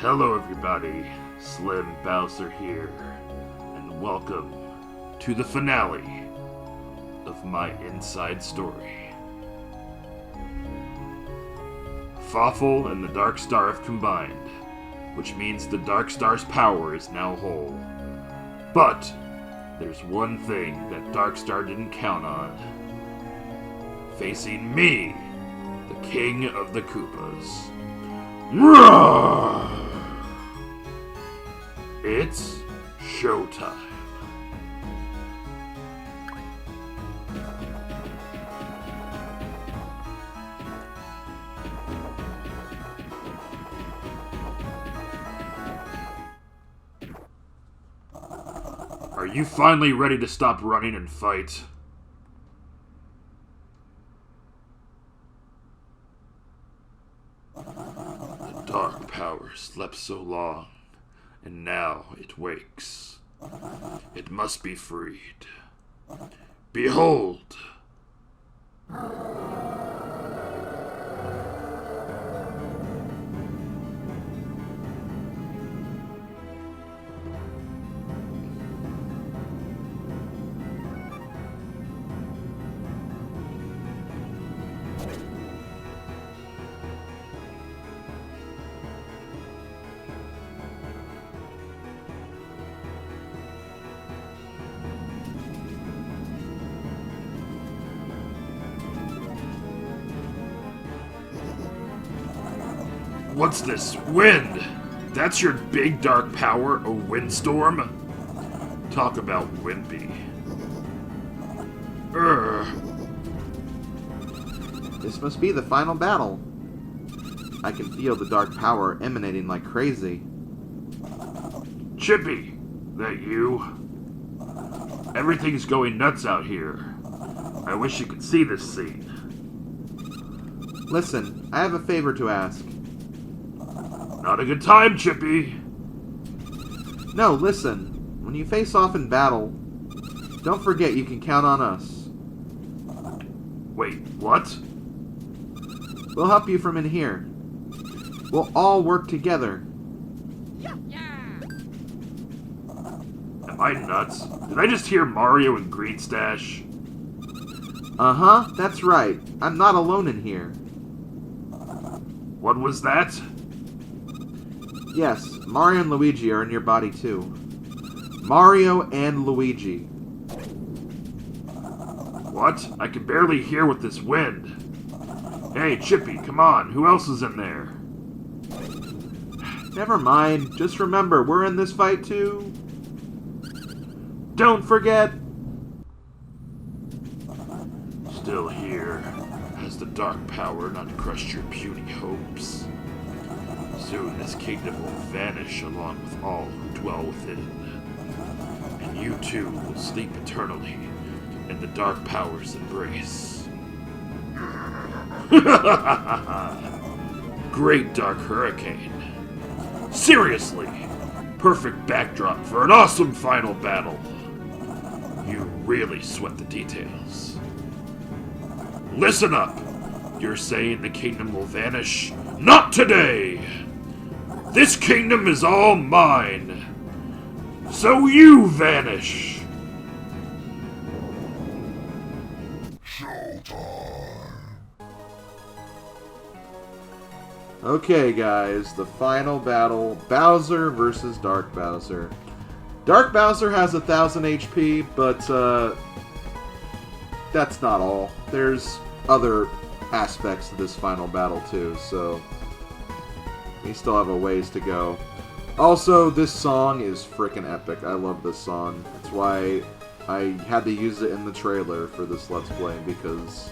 Hello everybody, SlimBowser here, and welcome to the finale of my inside story. Fawful and the Dark Star have combined, which means the Dark Star's power is now whole. But there's one thing that Dark Star didn't count on. Facing me, the King of the Koopas. Roar! It's showtime. Are you finally ready to stop running and fight? The dark power slept so long, and now it wakes. It must be freed. Behold! What's this? Wind! That's your big dark power, a windstorm? Talk about wimpy. This must be the final battle. I can feel the dark power emanating like crazy. Chippy! That you? Everything's going nuts out here. I wish you could see this scene. Listen, I have a favor to ask. Not a good time, Chippy! No, listen. When you face off in battle, don't forget you can count on us. Wait, what? We'll help you from in here. We'll all work together. Am I nuts? Did I just hear Mario and Green Stash? Uh-huh, that's right. I'm not alone in here. What was that? Yes, Mario and Luigi are in your body too. Mario and Luigi. What? I can barely hear with this wind. Hey, Chippy, come on. Who else is in there? Never mind. Just remember, we're in this fight too. Don't forget. Still here. Has the dark power not crushed your puny hopes? Soon this kingdom will vanish along with all who dwell within. And you too will sleep eternally in the dark power's embrace. Great dark hurricane. Seriously, perfect backdrop for an awesome final battle. You really sweat the details. Listen up! You're saying the kingdom will vanish? Not today! This kingdom is all mine! So you vanish! Okay, guys, the final battle, Bowser versus Dark Bowser. Dark Bowser has 1,000 HP, but, that's not all. There's other aspects to this final battle, too, so we still have a ways to go. Also, this song is frickin' epic. I love this song. That's why I had to use it in the trailer for this Let's Play, because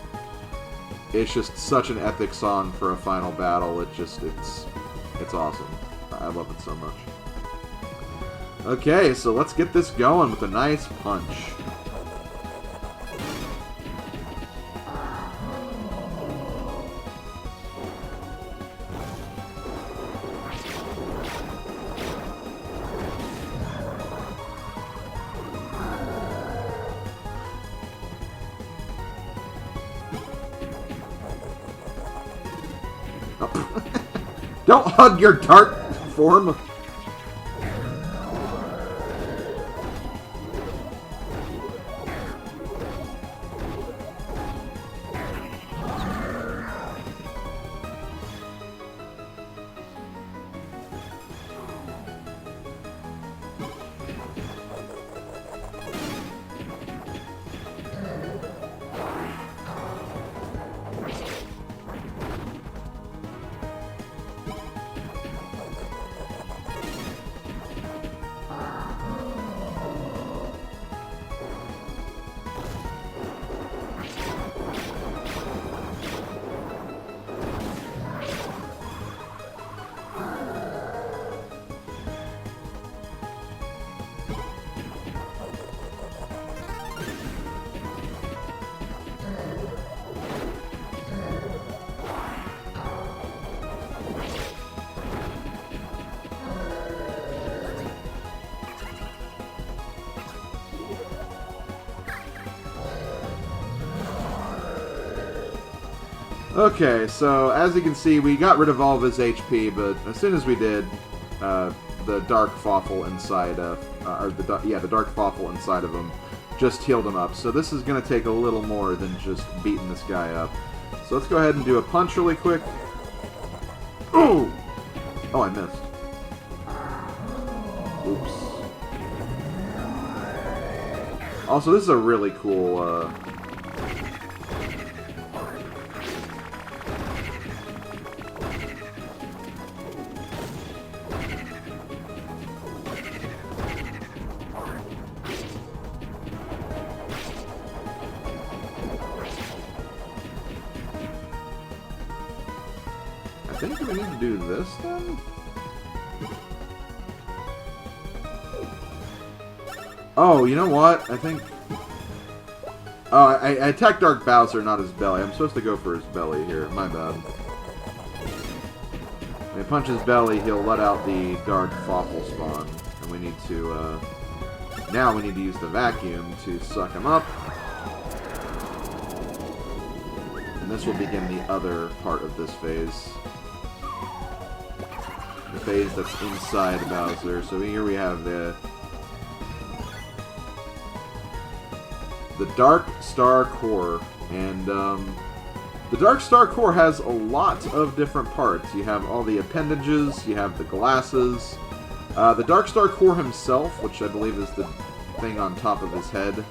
it's just such an epic song for a final battle. It's awesome. I love it so much. Okay, so let's get this going with a nice punch. Don't hug your dark form. Okay, so as you can see, we got rid of all of his HP, but as soon as we did, the dark Fawful inside of, the dark Fawful inside of him just healed him up. So this is going to take a little more than just beating this guy up. So let's go ahead and do a punch really quick. Ooh! Oh, I missed. Oops. Also, this is a really cool, I think we need to do this then? Oh, you know what? I think... Oh, I attacked Dark Bowser, not his belly. I'm supposed to go for his belly here. My bad. When I punch his belly, he'll let out the Dark Fawful spawn. And we need to, now we need to use the vacuum to suck him up. And this will begin the other part of this phase. The phase that's inside Bowser. So here we have the Dark Star Core, and the Dark Star Core has a lot of different parts. You have all the appendages, you have the glasses, the Dark Star Core himself, which I believe is the thing on top of his head.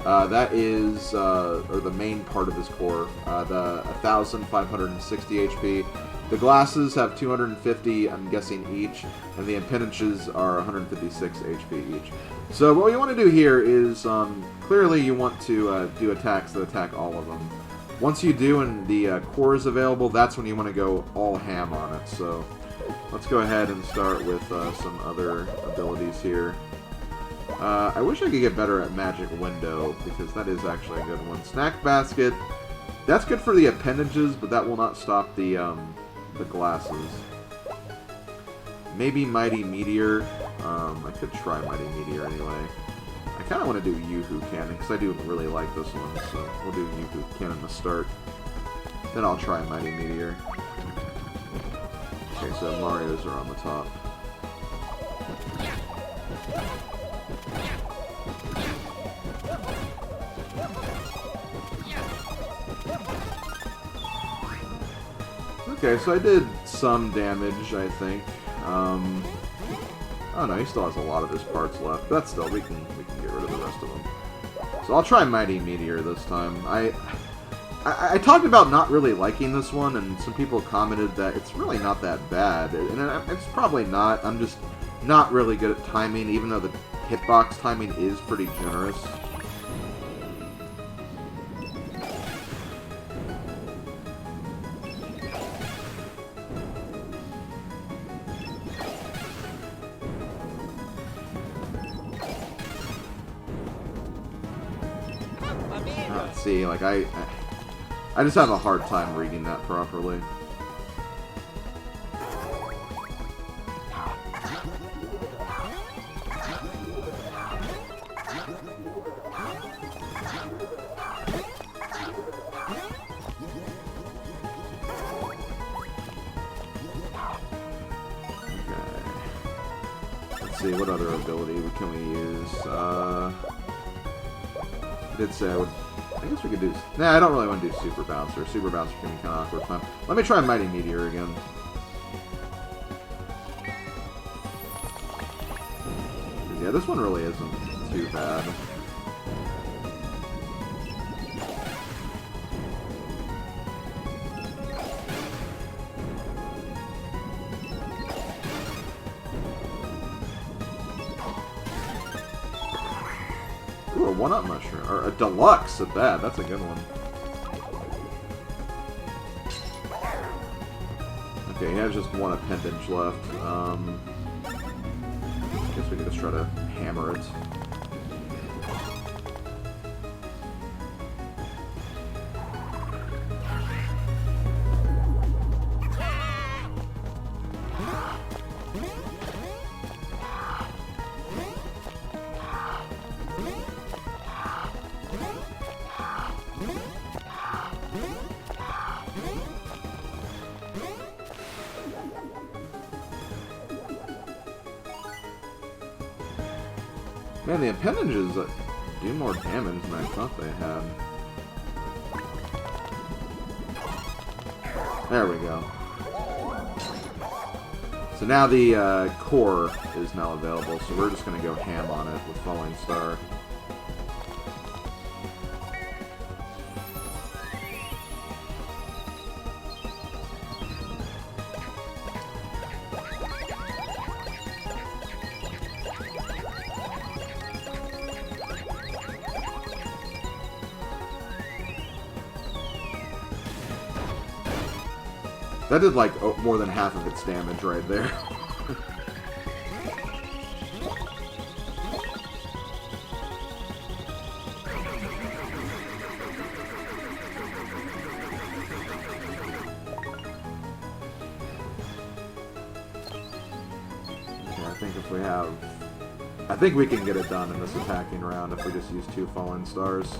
That is, or the main part of his core, the 1,560 HP. The glasses have 250, I'm guessing, each, and the appendages are 156 HP each. So what you want to do here is, clearly you want to do attacks that attack all of them. Once you do and the core is available, that's when you want to go all ham on it. So let's go ahead and start with some other abilities here. I wish I could get better at Magic Window, because that is actually a good one. Snack Basket, that's good for the appendages, but that will not stop the glasses. Maybe Mighty Meteor. I could try Mighty Meteor anyway. I kind of want to do Yoo-Hoo Cannon, because I do really like this one, so we'll do Yoo-Hoo Cannon to start. Then I'll try Mighty Meteor. Okay, so Mario's are on the top. Okay, so I did some damage, I think. Oh no, he still has a lot of his parts left, but still, we can get rid of the rest of them. So I'll try Mighty Meteor this time. I talked about not really liking this one, and some people commented that it's really not that bad, and it's probably not. I'm just not really good at timing, even though the hitbox timing is pretty generous. See, like, I just have a hard time reading that properly. see, what other ability can we use? I did say I would... I guess we could do... Nah, I don't really want to do Super Bouncer. Super Bouncer can be kind of awkward fun. Let me try Mighty Meteor again. Yeah, this one really isn't too bad. Ooh, a 1-up mushroom. Or a deluxe at that. That's a good one. Okay, he has just one appendage left. I guess we can just try to hammer it. Man, the appendages do more damage than I thought they had. There we go. So now the core is now available, so we're just going to go ham on it with Falling Star. That did, like, more than half of its damage right there. Okay, I think if we have... I think we can get it done in this attacking round if we just use 2 Falling Stars.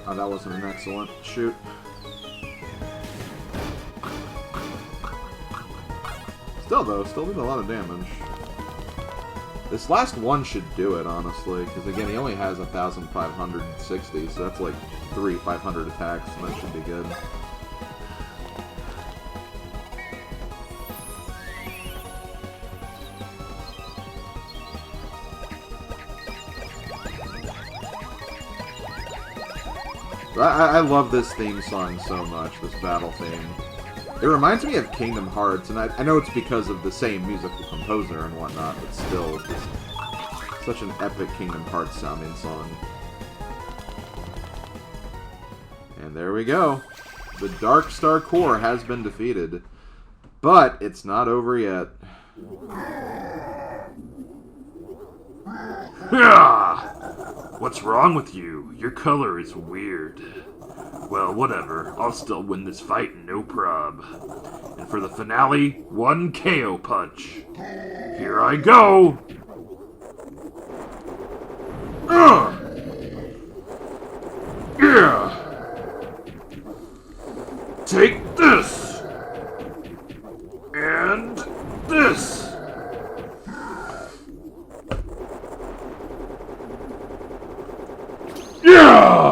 Oh, that wasn't an excellent shoot. Still, though, still did a lot of damage. This last one should do it, honestly, because, again, he only has 1,560, so that's like 3 500 attacks, and that should be good. I love this theme song so much, this battle theme. It reminds me of Kingdom Hearts, and I know it's because of the same musical composer and whatnot, but still, it's just such an epic Kingdom Hearts sounding song. And there we go. The Dark Star Core has been defeated, but it's not over yet. What's wrong with you? Your color is weird. Well, whatever. I'll still win this fight, no prob. And for the finale, 1 KO punch. Here I go! Yeah! Take this! And this! Yeah!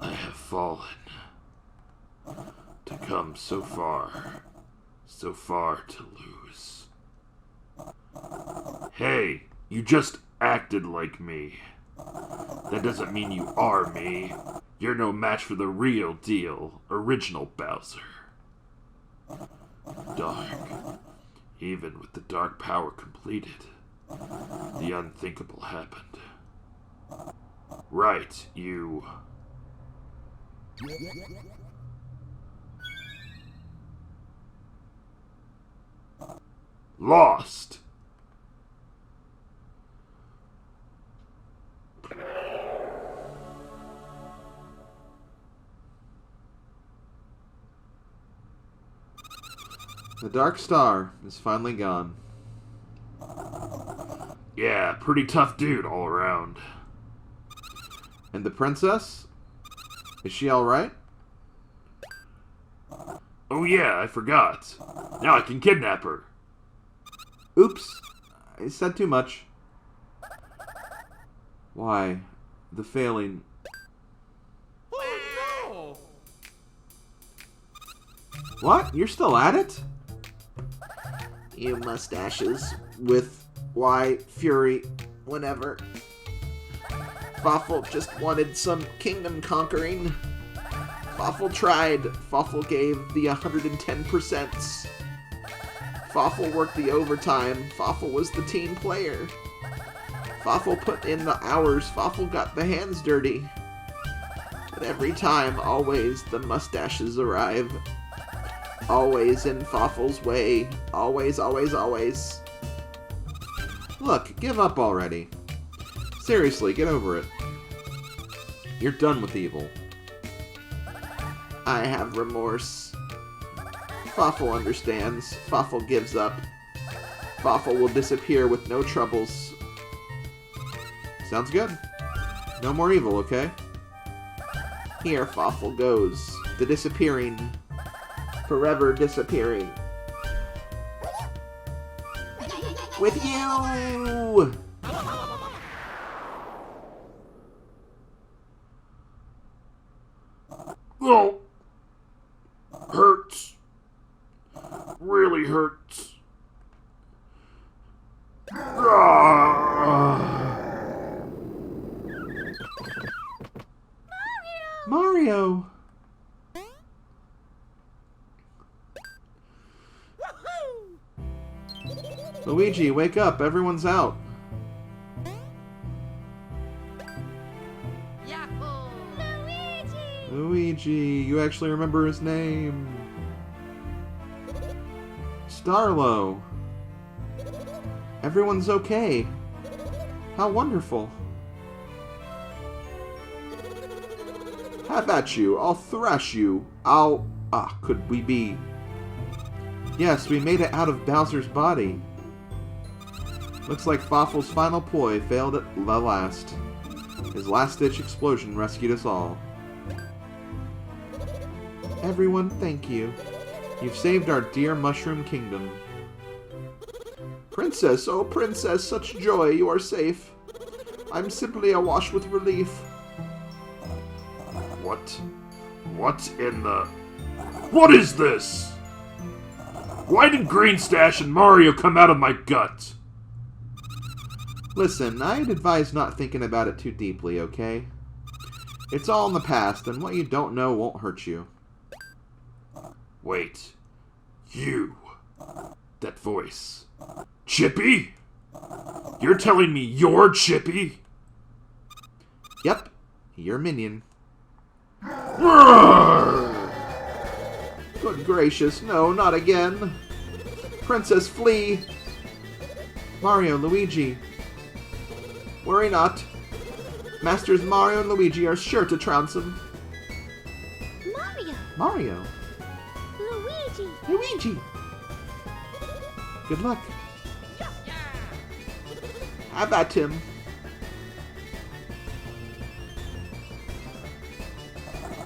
I have fallen to come so far to lose. Hey, you just acted like me. That doesn't mean you are me. You're no match for the real deal, original Bowser. Dark. Even with the dark power completed, The unthinkable happened. Right, you... lost. The Dark Star is finally gone. Yeah, pretty tough dude all around. And the princess? Is she alright? Oh yeah, I forgot. Now I can kidnap her. Oops. I said too much. Why? The failing... Oh, What? You're still at it? You mustaches with why fury whenever. Fawful just wanted some kingdom conquering. Fawful tried. Fawful gave the 110%. Fawful worked the overtime. Fawful was the team player. Fawful put in the hours. Fawful got the hands dirty. But every time, always, the mustaches arrive. Always in Fawful's way. Always, always, always. Look, give up already. Seriously, get over it. You're done with evil. I have remorse. Fawful understands. Fawful gives up. Fawful will disappear with no troubles. Sounds good. No more evil, okay? Here Fawful goes. The disappearing. Forever disappearing. With you! Oh, hurts. Really hurts. Mario! Luigi, wake up. Everyone's out. Yahoo! Luigi, you actually remember his name. Starlo. Everyone's okay. How wonderful. Have at you. I'll thrash you. Could we be... Yes, we made it out of Bowser's body. Looks like Fawful's final ploy failed at the last. His last-ditch explosion rescued us all. Everyone, thank you. You've saved our dear Mushroom Kingdom. Princess, oh princess, such joy, you are safe. I'm simply awash with relief. What in the... What is this? Why did Greenstash and Mario come out of my gut? Listen, I'd advise not thinking about it too deeply, okay? It's all in the past, and what you don't know won't hurt you. Wait. You. That voice. Chippy? You're telling me you're Chippy? Yep, your minion. Good gracious, no, not again. Princess, flee. Mario, Luigi. Worry not. Masters Mario and Luigi are sure to trounce him. Mario! Mario. Luigi! Luigi. Good luck. Have at him.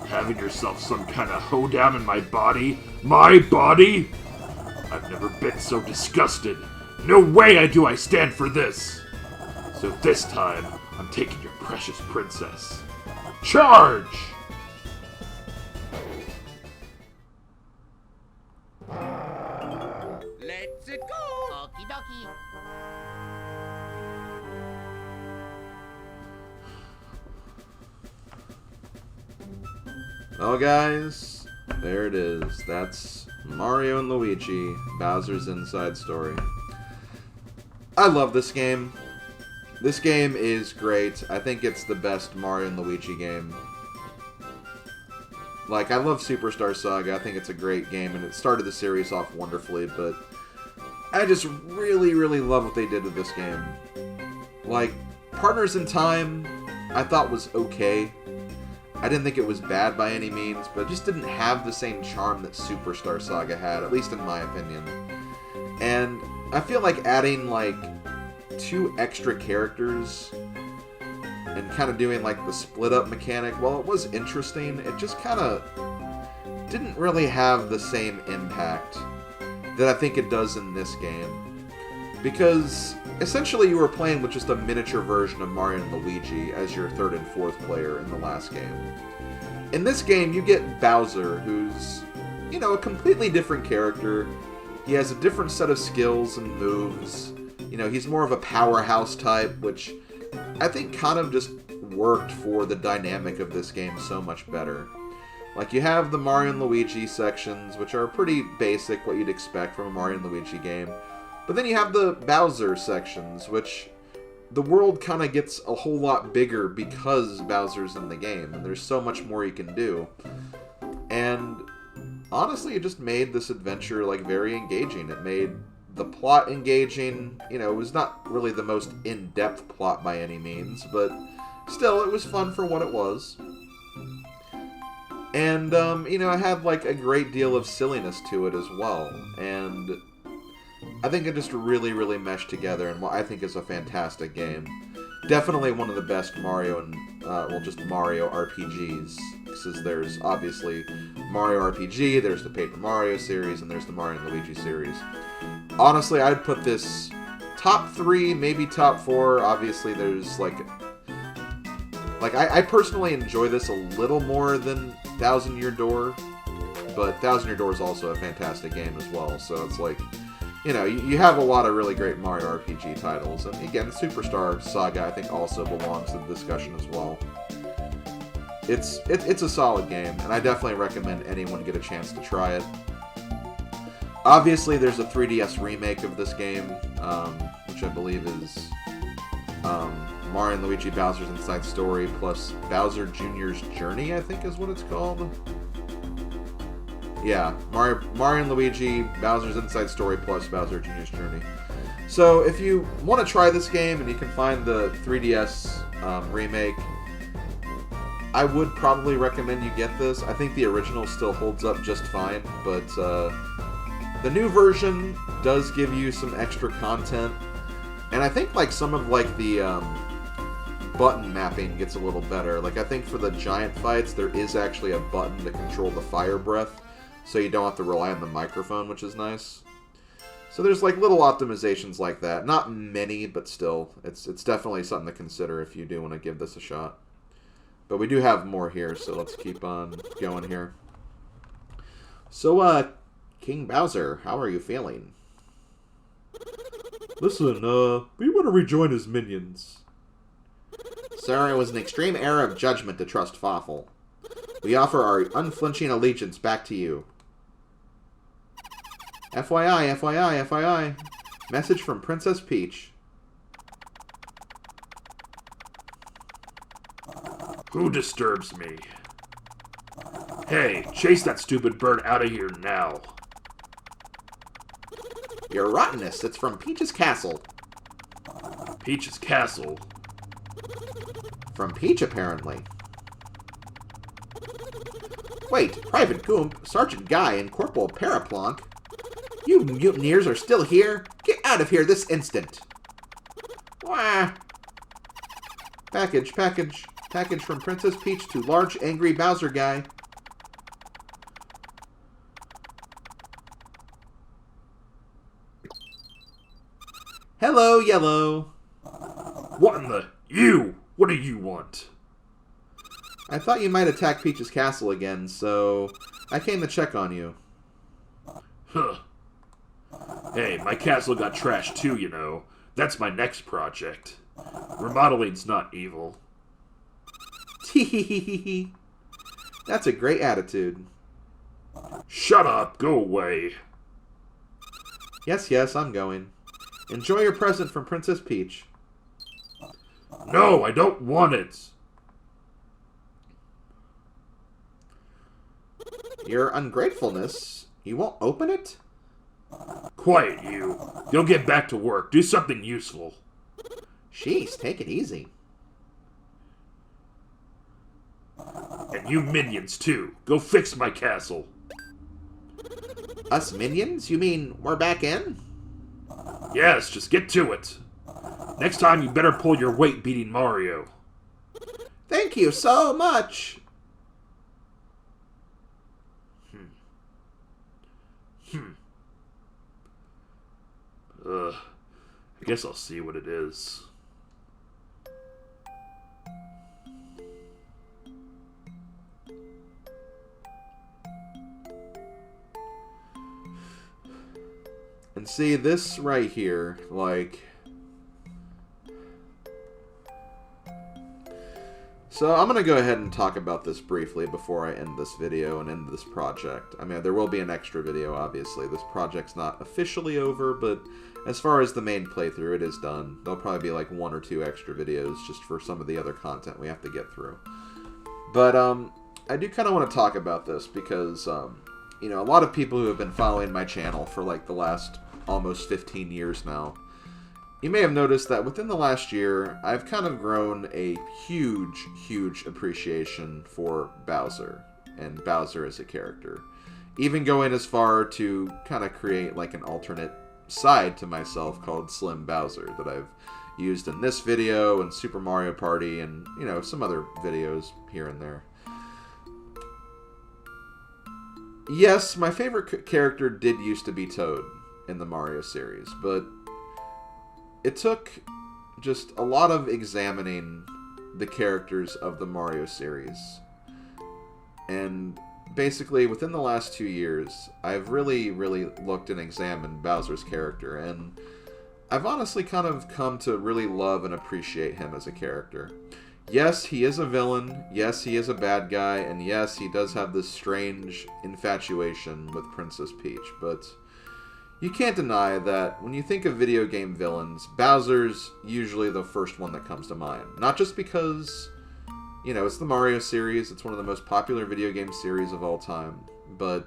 Having yourself some kind of hoedown in my body? My body? I've never been so disgusted. No way I stand for this. So this time, I'm taking your precious princess. Charge! Let's go! Okie dokie. Well, guys, there it is. That's Mario and Luigi, Bowser's Inside Story. I love this game. This game is great. I think it's the best Mario and Luigi game. Like, I love Superstar Saga. I think it's a great game, and it started the series off wonderfully, but I just really, really love what they did with this game. Like, Partners in Time, I thought was okay. I didn't think it was bad by any means, but it just didn't have the same charm that Superstar Saga had, at least in my opinion. And I feel like adding, like, 2 extra characters and kind of doing, like, the split-up mechanic, while it was interesting, it just kind of didn't really have the same impact that I think it does in this game. Because, essentially, you were playing with just a miniature version of Mario and Luigi as your 3rd and 4th player in the last game. In this game, you get Bowser, who's, you know, a completely different character. He has a different set of skills and moves. You know, he's more of a powerhouse type, which I think kind of just worked for the dynamic of this game so much better. Like, you have the Mario and Luigi sections, which are pretty basic, what you'd expect from a Mario and Luigi game. But then you have the Bowser sections, which the world kind of gets a whole lot bigger because Bowser's in the game, and there's so much more you can do. And honestly, it just made this adventure, like, very engaging. It made the plot engaging. You know, it was not really the most in-depth plot by any means, but still, it was fun for what it was. And, you know, it had, like, a great deal of silliness to it as well. And I think it just really, really meshed together in what I think is a fantastic game. Definitely one of the best Mario and, well, just Mario RPGs. Because there's, obviously, Mario RPG, there's the Paper Mario series, and there's the Mario and Luigi series. Honestly, I'd put this top 3, maybe top 4. Obviously, there's, like, I personally enjoy this a little more than Thousand Year Door, but Thousand Year Door is also a fantastic game as well, so it's like, you know, you have a lot of really great Mario RPG titles, and again, Superstar Saga I think also belongs to the discussion as well. It's a solid game, and I definitely recommend anyone get a chance to try it. Obviously, there's a 3DS remake of this game, which I believe is Mario and Luigi Bowser's Inside Story plus Bowser Jr.'s Journey, I think is what it's called. Yeah, Mario and Luigi, Bowser's Inside Story plus Bowser Jr.'s Journey. So if you want to try this game and you can find the 3DS remake, I would probably recommend you get this. I think the original still holds up just fine, but the new version does give you some extra content. And I think like some of like the button mapping gets a little better. Like I think for the giant fights, there is actually a button to control the fire breath, so you don't have to rely on the microphone, which is nice. So there's like little optimizations like that. Not many, but still, it's definitely something to consider if you do want to give this a shot. But we do have more here, so let's keep on going here. So, King Bowser, how are you feeling? Listen, we want to rejoin his minions. Sir, it was an extreme error of judgment to trust Fawful. We offer our unflinching allegiance back to you. FYI, FYI, FYI. Message from Princess Peach. Who disturbs me? Hey, chase that stupid bird out of here now. Your rottenness, it's from Peach's Castle. Peach's Castle? From Peach, apparently. Wait, Private Goomp, Sergeant Guy, and Corporal Paraplonk? You mutineers are still here? Get out of here this instant! Wah! Package from Princess Peach to large angry Bowser guy. Hello, Yellow. What in the... You! What do you want? I thought you might attack Peach's Castle again, so I came to check on you. Huh. Hey, my castle got trashed too, you know. That's my next project. Remodeling's not evil. Teehehehe. That's a great attitude. Shut up! Go away! Yes, I'm going. Enjoy your present from Princess Peach. No, I don't want it. Your ungratefulness? You won't open it? Quiet, you. You'll get back to work. Do something useful. Jeez, take it easy. And you minions, too. Go fix my castle. Us minions? You mean we're back in? Yes, just get to it. Next time, you better pull your weight beating Mario. Thank you so much. I guess I'll see what it is. And see, this right here, like... So I'm going to go ahead and talk about this briefly before I end this video and end this project. I mean, there will be an extra video, obviously. This project's not officially over, but as far as the main playthrough, it is done. There'll probably be like 1 or 2 extra videos just for some of the other content we have to get through. But I do kind of want to talk about this because, you know, a lot of people who have been following my channel for like the last almost 15 years now, you may have noticed that within the last year, I've kind of grown a huge, huge appreciation for Bowser, and Bowser as a character. Even going as far to kind of create like an alternate side to myself called SlimBowser that I've used in this video and Super Mario Party and, you know, some other videos here and there. Yes, my favorite character did used to be Toad in the Mario series, but it took just a lot of examining the characters of the Mario series. And basically, within the last 2 years, I've really, really looked and examined Bowser's character, and I've honestly kind of come to really love and appreciate him as a character. Yes, he is a villain, yes, he is a bad guy, and yes, he does have this strange infatuation with Princess Peach, but you can't deny that when you think of video game villains, Bowser's usually the first one that comes to mind. Not just because, you know, it's the Mario series, it's one of the most popular video game series of all time, but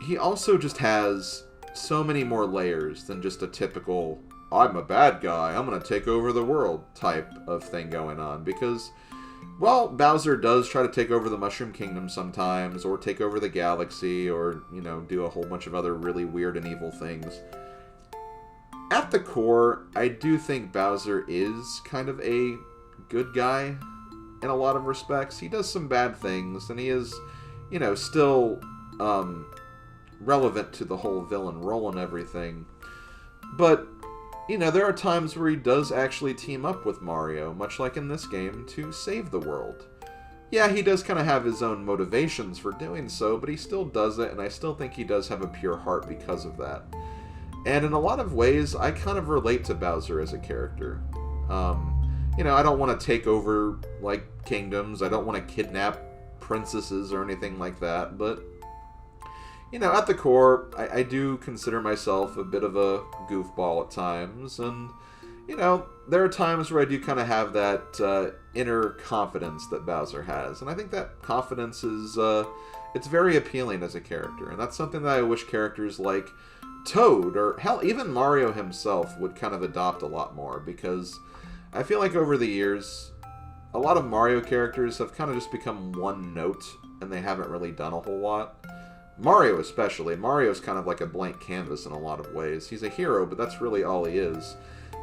he also just has so many more layers than just a typical, I'm a bad guy, I'm gonna take over the world type of thing going on, because, well, Bowser does try to take over the Mushroom Kingdom sometimes, or take over the galaxy, or, you know, do a whole bunch of other really weird and evil things. At the core, I do think Bowser is kind of a good guy in a lot of respects. He does some bad things, and he is, you know, still relevant to the whole villain role and everything. But, you know, there are times where he does actually team up with Mario, much like in this game, to save the world. Yeah, he does kind of have his own motivations for doing so, but he still does it, and I still think he does have a pure heart because of that. And in a lot of ways, I kind of relate to Bowser as a character. You know, I don't want to take over, like, kingdoms, I don't want to kidnap princesses or anything like that, but, you know, at the core, I do consider myself a bit of a goofball at times, and, you know, there are times where I do kind of have that inner confidence that Bowser has, and I think that confidence is, it's very appealing as a character, and that's something that I wish characters like Toad, or hell, even Mario himself would kind of adopt a lot more, because I feel like over the years, a lot of Mario characters have kind of just become one note, and they haven't really done a whole lot. Mario especially. Mario's kind of like a blank canvas in a lot of ways. He's a hero, but that's really all he is.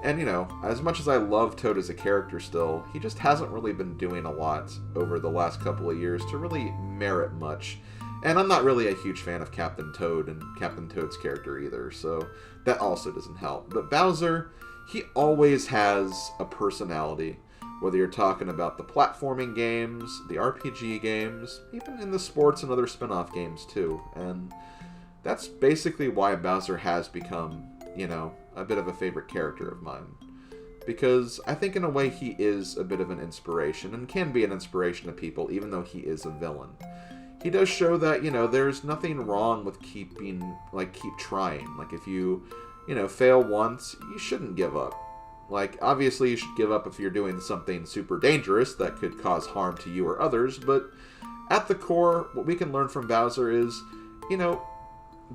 And, you know, as much as I love Toad as a character still, he just hasn't really been doing a lot over the last couple of years to really merit much. And I'm not really a huge fan of Captain Toad and Captain Toad's character either, so that also doesn't help. But Bowser, he always has a personality. Whether you're talking about the platforming games, the RPG games, even in the sports and other spin-off games too. And that's basically why Bowser has become, you know, a bit of a favorite character of mine. Because I think in a way he is a bit of an inspiration, and can be an inspiration to people even though he is a villain. he does show that, there's nothing wrong with keep trying. Like, if you, fail once, you shouldn't give up. Like, obviously you should give up if you're doing something super dangerous that could cause harm to you or others, but at the core, what we can learn from Bowser is,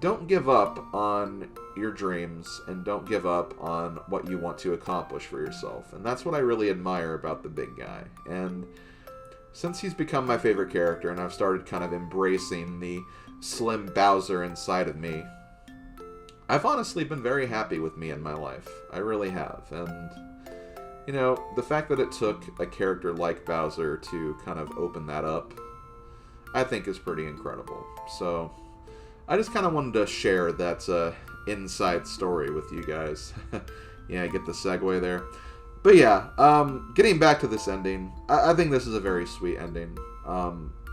don't give up on your dreams, and don't give up on what you want to accomplish for yourself. And that's what I really admire about the big guy. And since he's become my favorite character, and I've started kind of embracing the SlimBowser inside of me, I've honestly been very happy with me in my life. I really have. And, the fact that it took a character like Bowser to kind of open that up, I think is pretty incredible. So, I just kind of wanted to share that inside story with you guys. Yeah, I get the segue there. But yeah, getting back to this ending, I think this is a very sweet ending.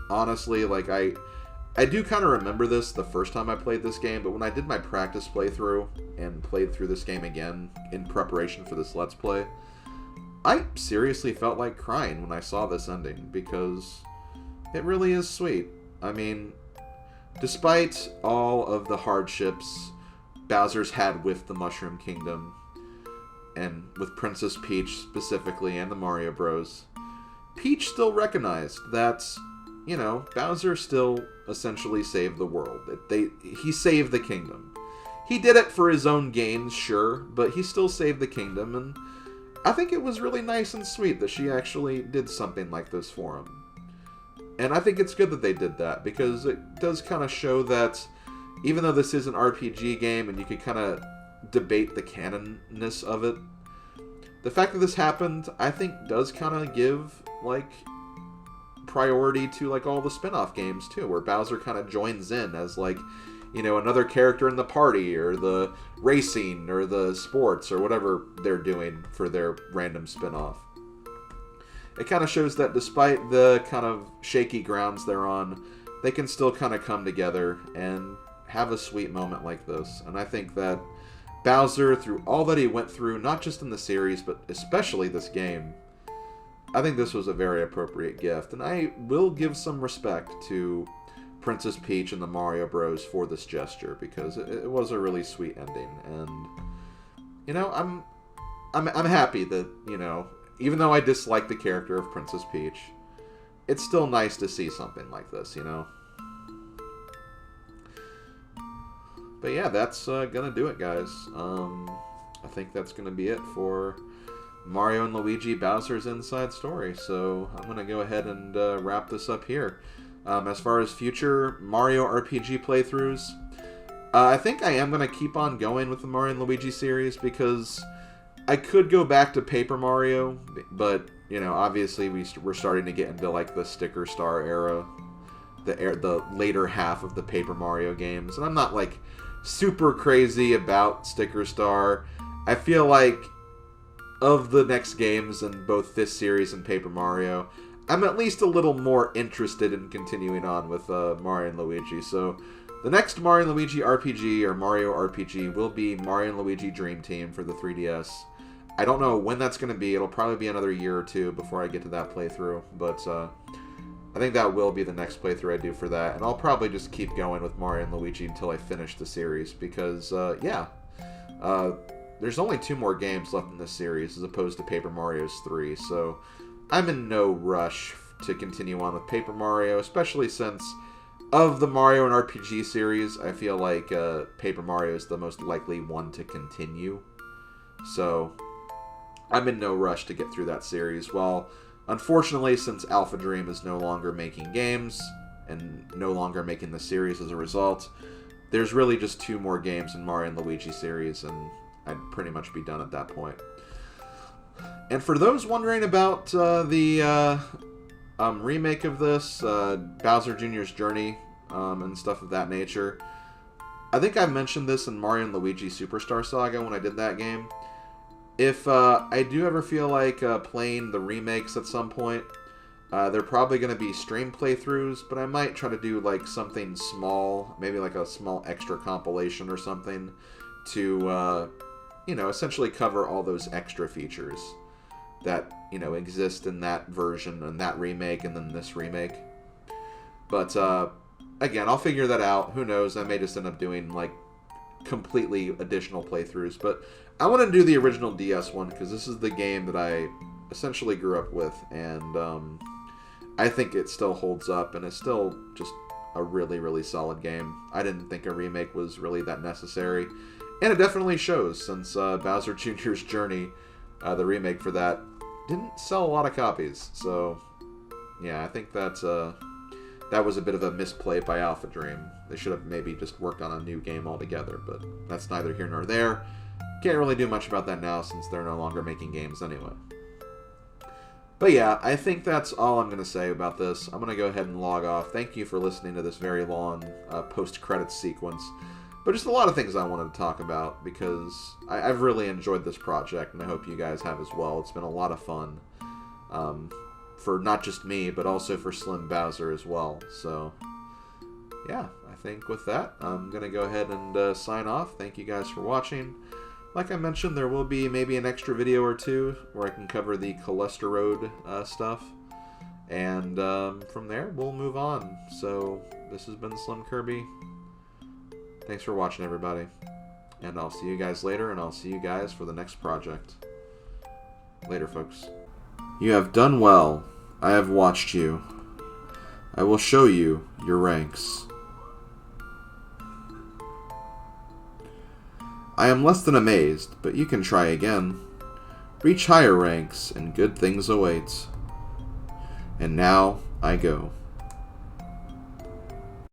Honestly, like, I do kind of remember this the first time I played this game, but when I did my practice playthrough and played through this game again in preparation for this Let's Play, I seriously felt like crying when I saw this ending, because it really is sweet. I mean, despite all of the hardships Bowser's had with the Mushroom Kingdom, and with Princess Peach specifically, and the Mario Bros, Peach still recognized that, Bowser still essentially saved the world. He saved the kingdom. He did it for his own gains, sure, but he still saved the kingdom, and I think it was really nice and sweet that she actually did something like this for him. And I think it's good that they did that, because it does kind of show that, even though this is an RPG game, and you could kind of debate the canonness of it, the fact that this happened, I think, does kind of give, like, priority to, like, all the spin-off games, too, where Bowser kind of joins in as, like, another character in the party, or the racing, or the sports, or whatever they're doing for their random spin-off. It kind of shows that despite the kind of shaky grounds they're on, they can still kind of come together and have a sweet moment like this. And I think that Bowser, through all that he went through, not just in the series, but especially this game, I think this was a very appropriate gift. And I will give some respect to Princess Peach and the Mario Bros for this gesture, because it was a really sweet ending. And, I'm happy that, even though I dislike the character of Princess Peach, it's still nice to see something like this, But yeah, that's gonna do it, guys. I think that's gonna be it for Mario and Luigi Bowser's Inside Story. So I'm gonna go ahead and wrap this up here. As far as future Mario RPG playthroughs, I think I am gonna keep on going with the Mario and Luigi series, because I could go back to Paper Mario, but obviously we're starting to get into, like, the Sticker Star era, the later half of the Paper Mario games, and I'm not, like, super crazy about Sticker Star. I feel like of the next games in both this series and Paper Mario, I'm at least a little more interested in continuing on with Mario and Luigi. So the next Mario and Luigi RPG, or Mario RPG, will be Mario and Luigi Dream Team for the 3DS. I don't know when that's going to be. It'll probably be another year or two before I get to that playthrough, but I think that will be the next playthrough I do for that, and I'll probably just keep going with Mario and Luigi until I finish the series, because, there's only 2 more games left in this series, as opposed to Paper Mario's 3, so I'm in no rush to continue on with Paper Mario, especially since, of the Mario and RPG series, I feel like Paper Mario is the most likely one to continue, so I'm in no rush to get through that series. Well, unfortunately, since Alpha Dream is no longer making games, and no longer making the series as a result, there's really just 2 more games in Mario and Luigi series, and I'd pretty much be done at that point. And for those wondering about the remake of this, Bowser Jr.'s Journey, and stuff of that nature, I think I mentioned this in Mario and Luigi Superstar Saga when I did that game. If I do ever feel like playing the remakes at some point, they're probably going to be stream playthroughs, but I might try to do like something small, maybe like a small extra compilation or something, to, essentially cover all those extra features that, exist in that version and that remake and then this remake. But again, I'll figure that out. Who knows? I may just end up doing, like, completely additional playthroughs. But I want to do the original DS one, because this is the game that I essentially grew up with. And I think it still holds up, and it's still just a really, really solid game. I didn't think a remake was really that necessary. And it definitely shows, since Bowser Jr.'s Journey, the remake for that, didn't sell a lot of copies. So, yeah, I think that was a bit of a misplay by Alpha Dream. They should have maybe just worked on a new game altogether, but that's neither here nor there. Can't really do much about that now, since they're no longer making games anyway. But yeah, I think that's all I'm going to say about this. I'm going to go ahead and log off. Thank you for listening to this very long post-credits sequence. But just a lot of things I wanted to talk about, because I've really enjoyed this project, and I hope you guys have as well. It's been a lot of fun. For not just me, but also for SlimBowser as well. So, yeah, I think with that, I'm going to go ahead and sign off. Thank you guys for watching. Like I mentioned, there will be maybe an extra video or two where I can cover the cholesterol stuff. And from there, we'll move on. So, this has been SlimKirby. Thanks for watching, everybody. And I'll see you guys later, and I'll see you guys for the next project. Later, folks. You have done well. I have watched you. I will show you your ranks. I am less than amazed, but you can try again. Reach higher ranks, and good things await. And now, I go.